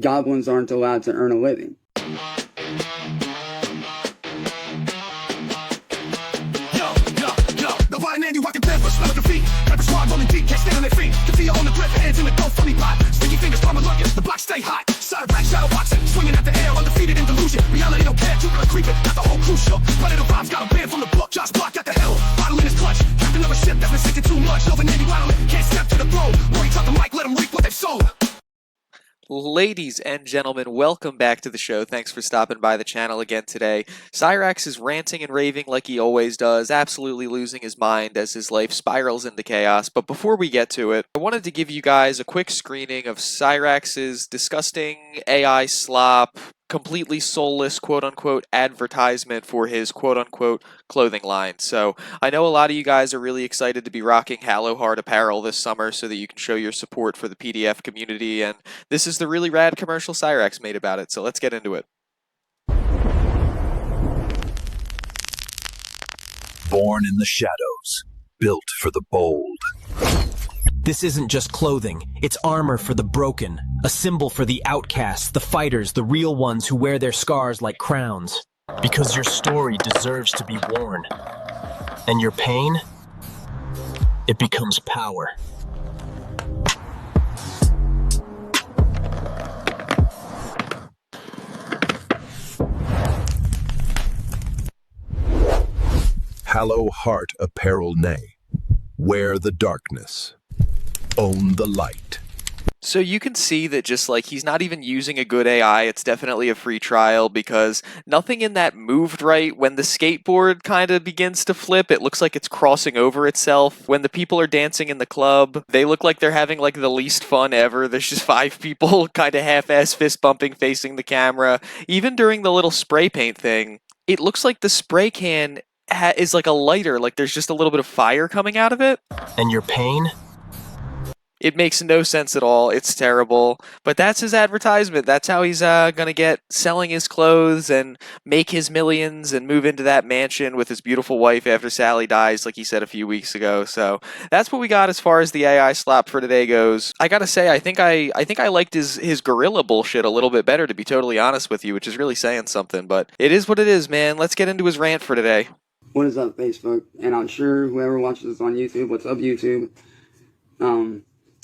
goblins aren't allowed to earn a living. The block stay hot. Cyraxx shadow boxing, swinging at the air, undefeated in delusion. Reality don't care, Jupiter creeping, got the whole crew shook. Predator vibes got a band from the book. Josh Block got the hell, bottle in his clutch. Captain of a ship that's been sinking too much. Over Navy waddling, can't step to the throne. Rory talk the mic, let them reap what they've sown. Ladies and gentlemen, welcome back to the show. Thanks for stopping by the channel again today. Cyraxx is ranting and raving like he always does, absolutely losing his mind as his life spirals into chaos. But before we get to it, I wanted to give you guys a quick screening of Cyraxx's disgusting AI slop, completely soulless quote-unquote advertisement for his quote-unquote clothing line. So I know a lot of you guys are really excited to be rocking Hallow Heart apparel this summer so that you can show your support for the PDF community, and this is the really rad commercial Cyraxx made about it, so let's get into it. Born in the shadows, built for the bold. This isn't just clothing, it's armor for the broken, a symbol for the outcasts, the fighters, the real ones who wear their scars like crowns. Because your story deserves to be worn. And your pain, it becomes power. Hallow Heart apparel nay. Wear the darkness. Own the light. So you can see that just like he's not even using a good AI, it's definitely a free trial because nothing in that moved right. When the skateboard kind of begins to flip, it looks like it's crossing over itself. When the people are dancing in the club, they look like they're having like the least fun ever. There's just 5 people kind of half-ass fist bumping facing the camera. Even during the little spray paint thing, it looks like the spray can is like a lighter, like there's just a little bit of fire coming out of it. And your pain? It makes no sense at all. It's terrible. But that's his advertisement. That's how he's going to get selling his clothes and make his millions and move into that mansion with his beautiful wife after Sally dies, like he said a few weeks ago. So that's what we got as far as the AI slap for today goes. I got to say, I think I liked his gorilla bullshit a little bit better, to be totally honest with you, which is really saying something. But it is what it is, man. Let's get into his rant for today. What is up, Facebook? And I'm sure whoever watches this on YouTube, what's up, YouTube?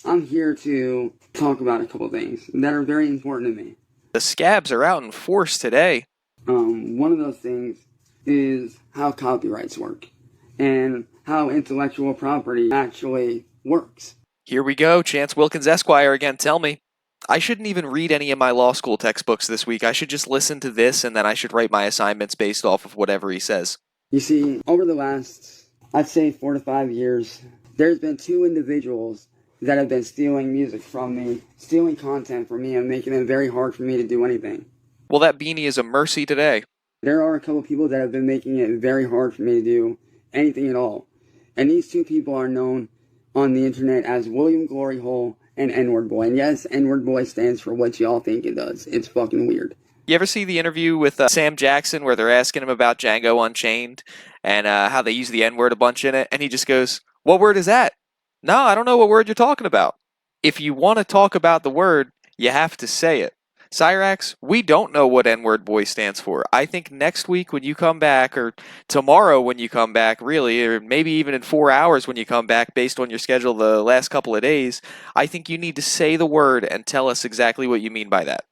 I'm here to talk about a couple things that are very important to me. The scabs are out in force today. One of those things is how copyrights work and how intellectual property actually works. Here we go, Wance Chilkins Esquire again, tell me. I shouldn't even read any of my law school textbooks this week. I should just listen to this and then I should write my assignments based off of whatever he says. You see, over the last, I'd say 4 to 5 years, there's been 2 individuals that have been stealing music from me, stealing content from me, and making it very hard for me to do anything. Well, that beanie is a mercy today. There are a couple people that have been making it very hard for me to do anything at all. And these 2 people are known on the internet as William Glory Hole and WordBoi. And yes, WordBoi stands for what y'all think it does. It's fucking weird. You ever see the interview with Sam Jackson where they're asking him about Django Unchained and how they use the N-word a bunch in it? And he just goes, "What word is that?" "No, I don't know what word you're talking about." If you want to talk about the word, you have to say it. Cyraxx, we don't know what WordBoi stands for. I think next week when you come back, or tomorrow when you come back, really, or maybe even in 4 hours when you come back based on your schedule the last couple of days, I think you need to say the word and tell us exactly what you mean by that.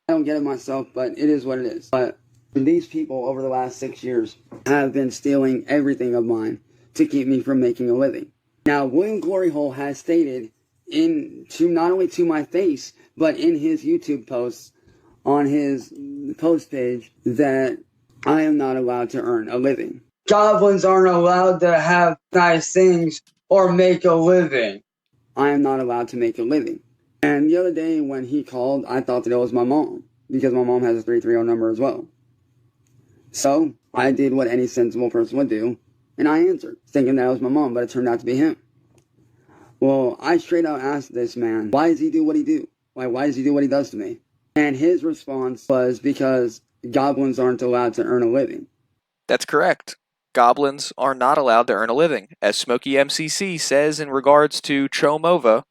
I don't get it myself, but it is what it is. But these people over the last 6 years have been stealing everything of mine to keep me from making a living. Now, William Glory Hole has stated not only to my face, but in his YouTube posts on his post page that I am not allowed to earn a living. Goblins aren't allowed to have nice things or make a living. I am not allowed to make a living. And the other day when he called, I thought that it was my mom, because my mom has a 330 number as well. So I did what any sensible person would do, and I answered, thinking that it was my mom, but it turned out to be him. Well, I straight out asked this man, why does he do what he do? Why does he do what he does to me? And his response was because goblins aren't allowed to earn a living. That's correct. Goblins are not allowed to earn a living. As Smokey MCC says in regards to Chomova,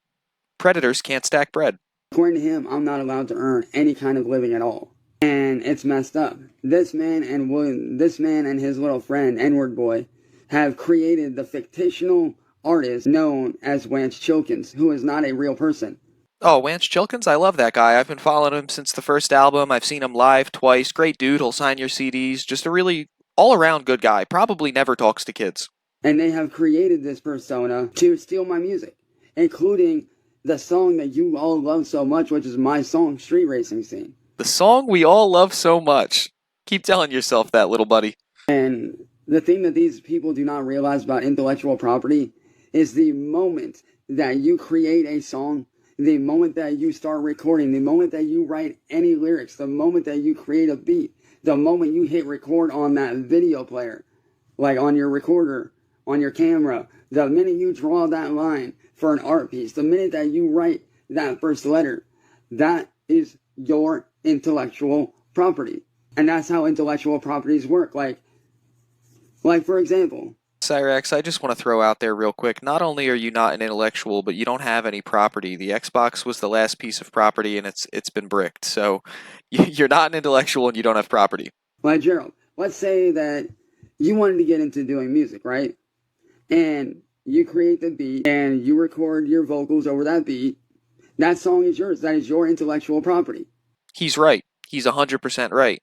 predators can't stack bread. According to him, I'm not allowed to earn any kind of living at all. And it's messed up. This man and his little friend, WordBoi, have created the fictional artist known as Wance Chilkins, who is not a real person. Oh, Wance Chilkins? I love that guy. I've been following him since the first album. I've seen him live twice. Great dude. He'll sign your CDs. Just a really all-around good guy. Probably never talks to kids. And they have created this persona to steal my music, including the song that you all love so much, which is my song, Street Racing Scene. The song we all love so much. Keep telling yourself that, little buddy. And the thing that these people do not realize about intellectual property is the moment that you create a song, the moment that you start recording, the moment that you write any lyrics, the moment that you create a beat, the moment you hit record on that video player, like on your recorder, on your camera, the minute you draw that line for an art piece, the minute that you write that first letter, that is your intellectual property. And that's how intellectual properties work. Like for example, Cyraxx, I just want to throw out there real quick, not only are you not an intellectual, but you don't have any property. The Xbox was the last piece of property, and it's been bricked. So you're not an intellectual and you don't have property. like Gerald, let's say that you wanted to get into doing music, right? And you create the beat and you record your vocals over that beat. That song is yours. That is your intellectual property. He's right. He's 100% right.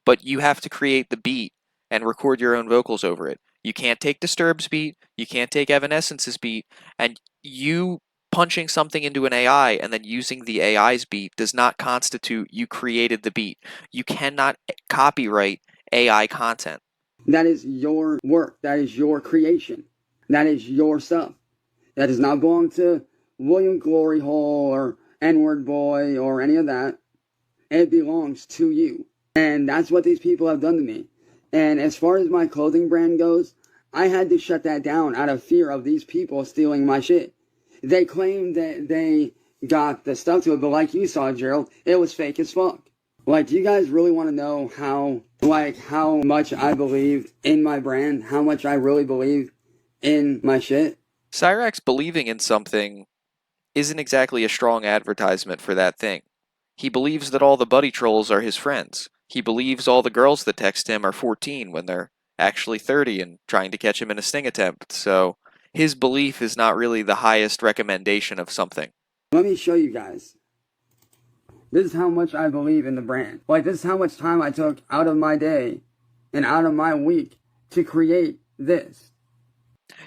But you have to create the beat and record your own vocals over it. You can't take Disturbed's beat, you can't take Evanescence's beat, and you punching something into an AI and then using the AI's beat does not constitute you created the beat. You cannot copyright AI content. That is your work. That is your creation. That is your stuff. That does not belong to William Glory Hole or WordBoi or any of that. It belongs to you. And that's what these people have done to me. And as far as my clothing brand goes, I had to shut that down out of fear of these people stealing my shit. They claimed that they got the stuff to it, but like you saw, Gerald, it was fake as fuck. Like, do you guys really want to know how much I believe in my brand? How much I really believe in my shit? Cyraxx believing in something isn't exactly a strong advertisement for that thing. He believes that all the buddy trolls are his friends. He believes all the girls that text him are 14 when they're actually 30 and trying to catch him in a sting attempt. So his belief is not really the highest recommendation of something. Let me show you guys. This is how much I believe in the brand. Like, this is how much time I took out of my day and out of my week to create this.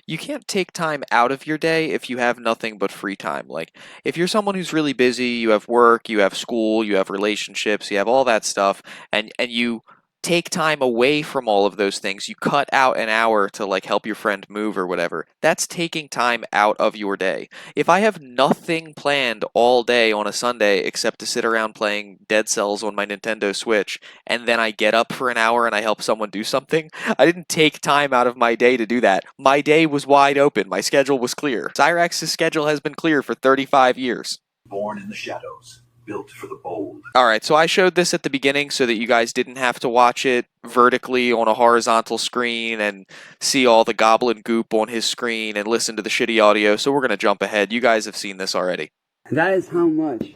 You can't take time out of your day if you have nothing but free time. Like, if you're someone who's really busy, you have work, you have school, you have relationships, you have all that stuff, and you take time away from all of those things, you cut out an hour to like help your friend move or whatever, that's taking time out of your day. If I have nothing planned all day on a Sunday except to sit around playing Dead Cells on my Nintendo Switch, and then I get up for an hour and I help someone do something, I didn't take time out of my day to do that. My day was wide open. My schedule was clear. Cyraxx's schedule has been clear for 35 years. Born in the shadows, built for the bold. Alright, so I showed this at the beginning so that you guys didn't have to watch it vertically on a horizontal screen and see all the goblin goop on his screen and listen to the shitty audio, so we're going to jump ahead. You guys have seen this already. That is how much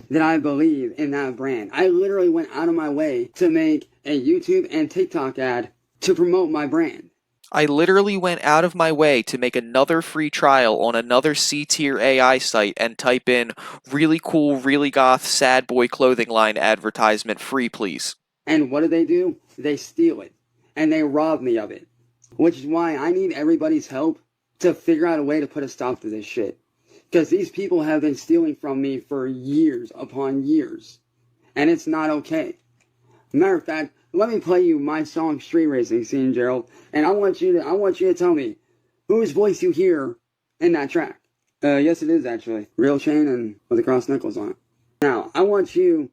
that I believe in that brand. I literally went out of my way to make a YouTube and TikTok ad to promote my brand. I literally went out of my way to make another free trial on another C-tier AI site and type in really cool, really goth, sad boy clothing line advertisement free, please. And what do? They steal it. And they rob me of it. Which is why I need everybody's help to figure out a way to put a stop to this shit. Because these people have been stealing from me for years upon years. And it's not okay. Matter of fact, let me play you my song Street Racing Scene, Gerald. And I want you to tell me whose voice you hear in that track. Yes it is actually. Real chain and with a cross knuckles on it. Now, I want you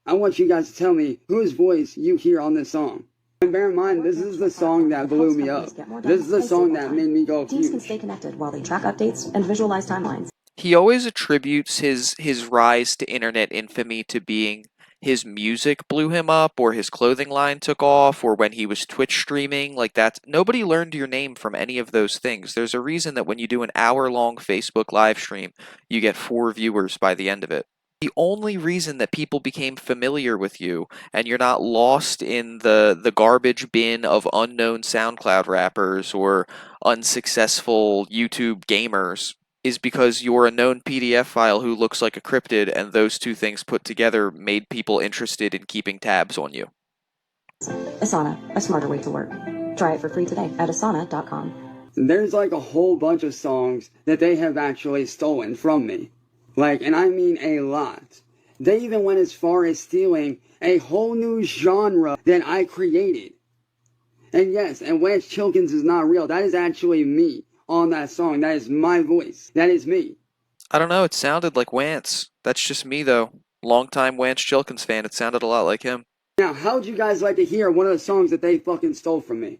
guys to tell me whose voice you hear on this song. And bear in mind, this is the song that blew me up. This is the song that made me go Teams can huge. stay connected while they track updates and visualize timelines. He always attributes his rise to internet infamy to being his music blew him up, or his clothing line took off, or when he was Twitch streaming. Like, that, nobody learned your name from any of those things. There's a reason that when you do an hour-long Facebook live stream, you get 4 viewers by the end of it. The only reason that people became familiar with you and you're not lost in the garbage bin of unknown SoundCloud rappers or unsuccessful YouTube gamers is because you're a known PDF file who looks like a cryptid, and those two things put together made people interested in keeping tabs on you. Asana, a smarter way to work. Try it for free today at asana.com. There's like a whole bunch of songs that they have actually stolen from me. Like, and I mean a lot. They even went as far as stealing a whole new genre that I created. And yes, and Wance Chilkins is not real. That is actually me on that song. That is my voice. That is me. I don't know, it sounded like Wance. That's just me, though. Longtime Wance Chilkins fan, it sounded a lot like him. Now, how would you guys like to hear one of the songs that they fucking stole from me?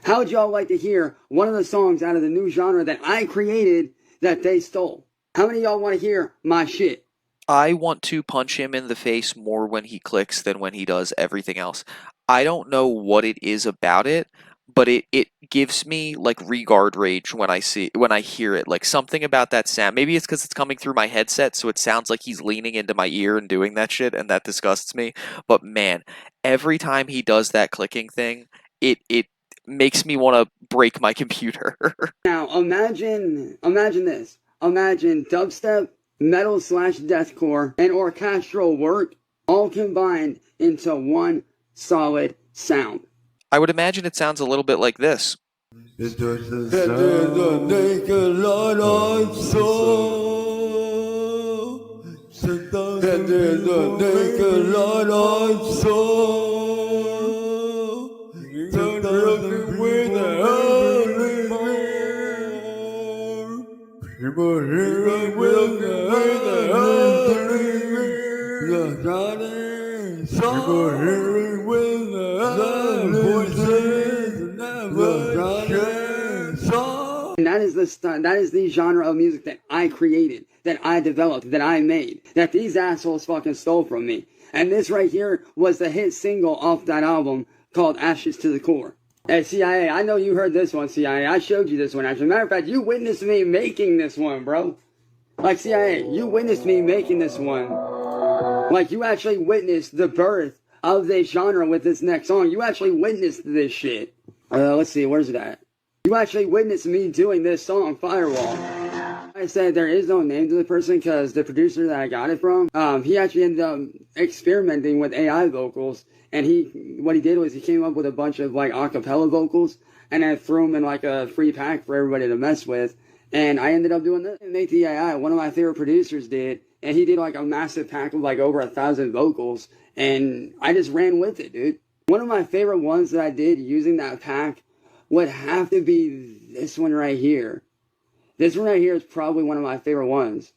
How would y'all like to hear one of the songs out of the new genre that I created that they stole? How many of y'all want to hear my shit? I want to punch him in the face more when he clicks than when he does everything else. I don't know what it is about it, but it gives me like regard rage when I hear it. Like something about that sound. Maybe it's because it's coming through my headset, so it sounds like he's leaning into my ear and doing that shit, and that disgusts me. But man, every time he does that clicking thing, it makes me want to break my computer. Now, imagine this. Imagine dubstep, metal/deathcore, and orchestral work all combined into one solid sound. I would imagine it sounds a little bit like this. And that is the genre of music that I created, that I developed, that I made, that these assholes fucking stole from me. And this right here was the hit single off that album called Ashes to the Core. Hey, CIA, I know you heard this one, CIA. I showed you this one, actually. Matter of fact, you witnessed me making this one, bro. Like, CIA, you witnessed me making this one. Like, you actually witnessed the birth of this genre with this next song. You actually witnessed this shit. Let's see, where's it at? You actually witnessed me doing this song, Firewall. I said there is no name to the person because the producer that I got it from, he actually ended up experimenting with AI vocals, and what he did was he came up with a bunch of like acapella vocals, and I threw them in like a free pack for everybody to mess with, and I ended up doing this. Make the AI, one of my favorite producers did, and he did like a massive pack of like over 1,000 vocals, and I just ran with it, dude. One of my favorite ones that I did using that pack would have to be this one right here. This one right here is probably one of my favorite ones.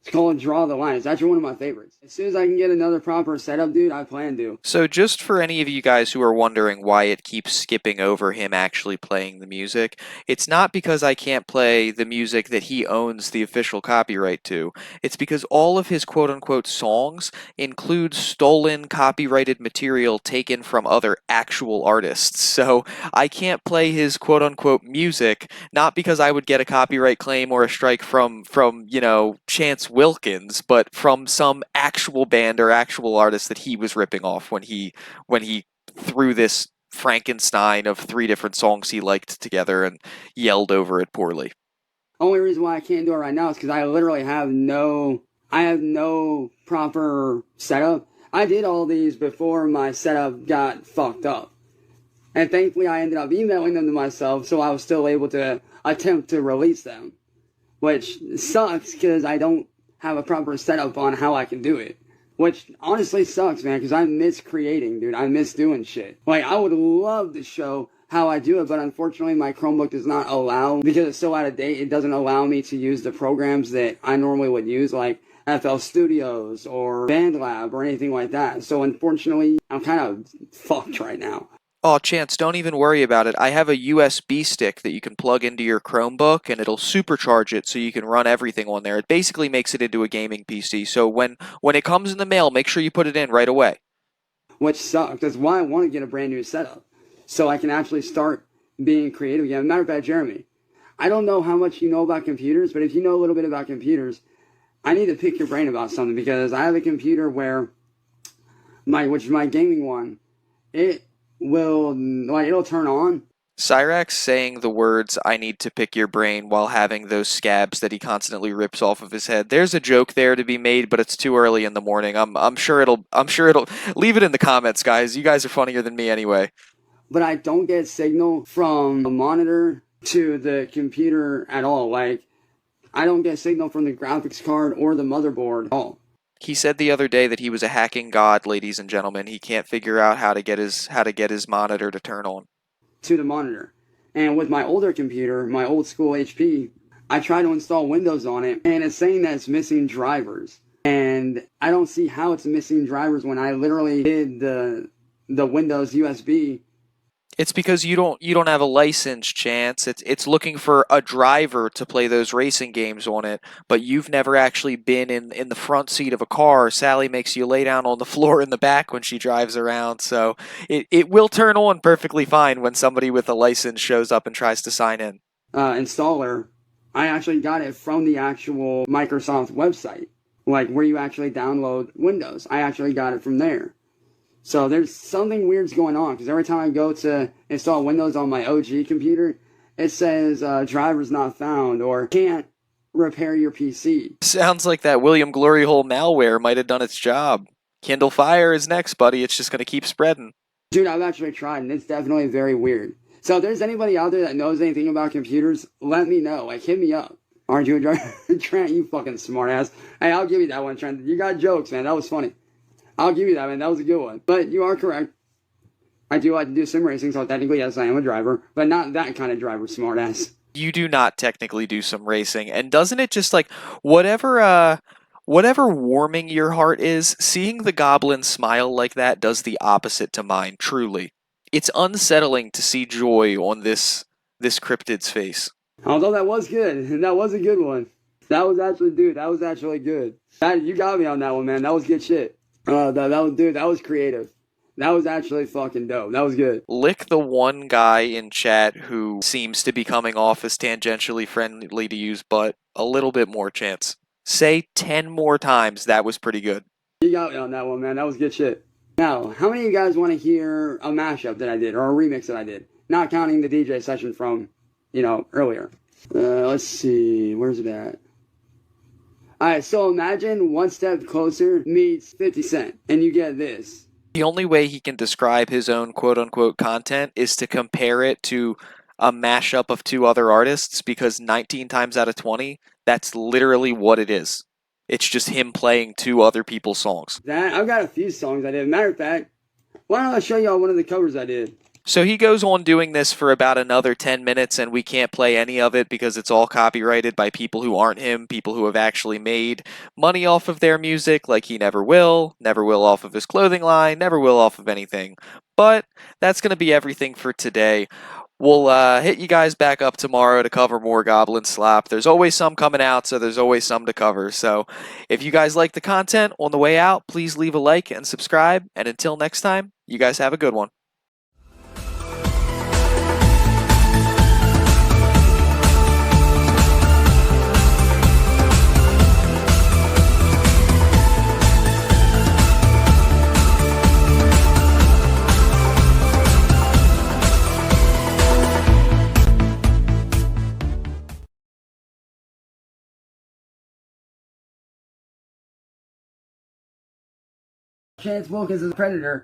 It's called Draw the Line. It's actually one of my favorites. As soon as I can get another proper setup, dude, I plan to. So just for any of you guys who are wondering why it keeps skipping over him actually playing the music, it's not because I can't play the music that he owns the official copyright to. It's because all of his quote-unquote songs include stolen copyrighted material taken from other actual artists. So I can't play his quote-unquote music, not because I would get a copyright claim or a strike from you know, Chance Wilkins, but from some actual band or actual artist that he was ripping off when he threw this Frankenstein of 3 different songs he liked together and yelled over it poorly. Only reason why I can't do it right now is because I literally have no proper setup. I did all these before my setup got fucked up. And thankfully I ended up emailing them to myself, so I was still able to attempt to release them. Which sucks because I don't have a proper setup on how I can do it. Which honestly sucks, man, because I miss creating, dude. I miss doing shit. Like, I would love to show how I do it, but unfortunately my Chromebook does not allow, because it's so out of date, it doesn't allow me to use the programs that I normally would use, like FL Studios or BandLab or anything like that. So unfortunately, I'm kind of fucked right now. Oh, Chance, don't even worry about it. I have a USB stick that you can plug into your Chromebook, and it'll supercharge it so you can run everything on there. It basically makes it into a gaming PC. So when it comes in the mail, make sure you put it in right away. Which sucks. That's why I want to get a brand new setup, so I can actually start being creative again. Matter of fact, Jeremy, I don't know how much you know about computers, but if you know a little bit about computers, I need to pick your brain about something, because I have a computer where which is my gaming one, it will, like, it'll turn on. Cyraxx saying the words "I need to pick your brain" while having those scabs that he constantly rips off of his head. There's a joke there to be made, but it's too early in the morning. I'm sure it'll leave it in the comments, guys. You guys are funnier than me anyway. But I don't get signal from the monitor to the computer at all. Like, I don't get signal from the graphics card or the motherboard at all. He said the other day that he was a hacking god, ladies and gentlemen. He can't figure out how to get his monitor to turn on. To the monitor. And with my older computer, my old school HP, I tried to install Windows on it, and it's saying that it's missing drivers. And I don't see how it's missing drivers when I literally did the Windows USB. It's because you don't have a license, Chance. It's looking for a driver to play those racing games on it, but you've never actually been in the front seat of a car. Sally makes you lay down on the floor in the back when she drives around, so it will turn on perfectly fine when somebody with a license shows up and tries to sign in. Installer, I actually got it from the actual Microsoft website, like where you actually download Windows. I actually got it from there. So there's something weird's going on, because every time I go to install Windows on my OG computer, it says drivers not found or can't repair your PC. Sounds like that William Glory Hole malware might have done its job. Kindle Fire is next, buddy. It's just going to keep spreading. Dude, I've actually tried, and it's definitely very weird. So if there's anybody out there that knows anything about computers, let me know. Like, hit me up. Aren't you a driver? Trent, you fucking smartass. Hey, I'll give you that one, Trent. You got jokes, man. That was funny. I'll give you that, man. That was a good one. But you are correct. I do like to do sim racing, so technically, yes, I am a driver. But not that kind of driver, smartass. You do not technically do some racing. And doesn't it just, like, whatever warming your heart is, seeing the goblin smile like that does the opposite to mine, truly. It's unsettling to see joy on this cryptid's face. Although that was good. That was a good one. That was actually good. You got me on that one, man. That was good shit. That was creative. That was actually fucking dope. That was good. Lick the one guy in chat who seems to be coming off as tangentially friendly to use, but a little bit more, Chance. Say 10 more times that was pretty good. You got me on that one, man. That was good shit. Now, how many of you guys want to hear a mashup that I did, or a remix that I did? Not counting the DJ session from, earlier. Let's see. Where's it at? Alright, so imagine One Step Closer meets 50 Cent, and you get this. The only way he can describe his own quote-unquote content is to compare it to a mashup of two other artists, because 19 times out of 20, that's literally what it is. It's just him playing two other people's songs. I've got a few songs I did. Matter of fact, why don't I show y'all one of the covers I did? So he goes on doing this for about another 10 minutes, and we can't play any of it because it's all copyrighted by people who aren't him, people who have actually made money off of their music, like he never will off of his clothing line, never will off of anything. But that's going to be everything for today. We'll hit you guys back up tomorrow to cover more Goblin Slap. There's always some coming out, so there's always some to cover. So if you guys like the content on the way out, please leave a like and subscribe. And until next time, you guys have a good one. Chance Wilkins is a predator.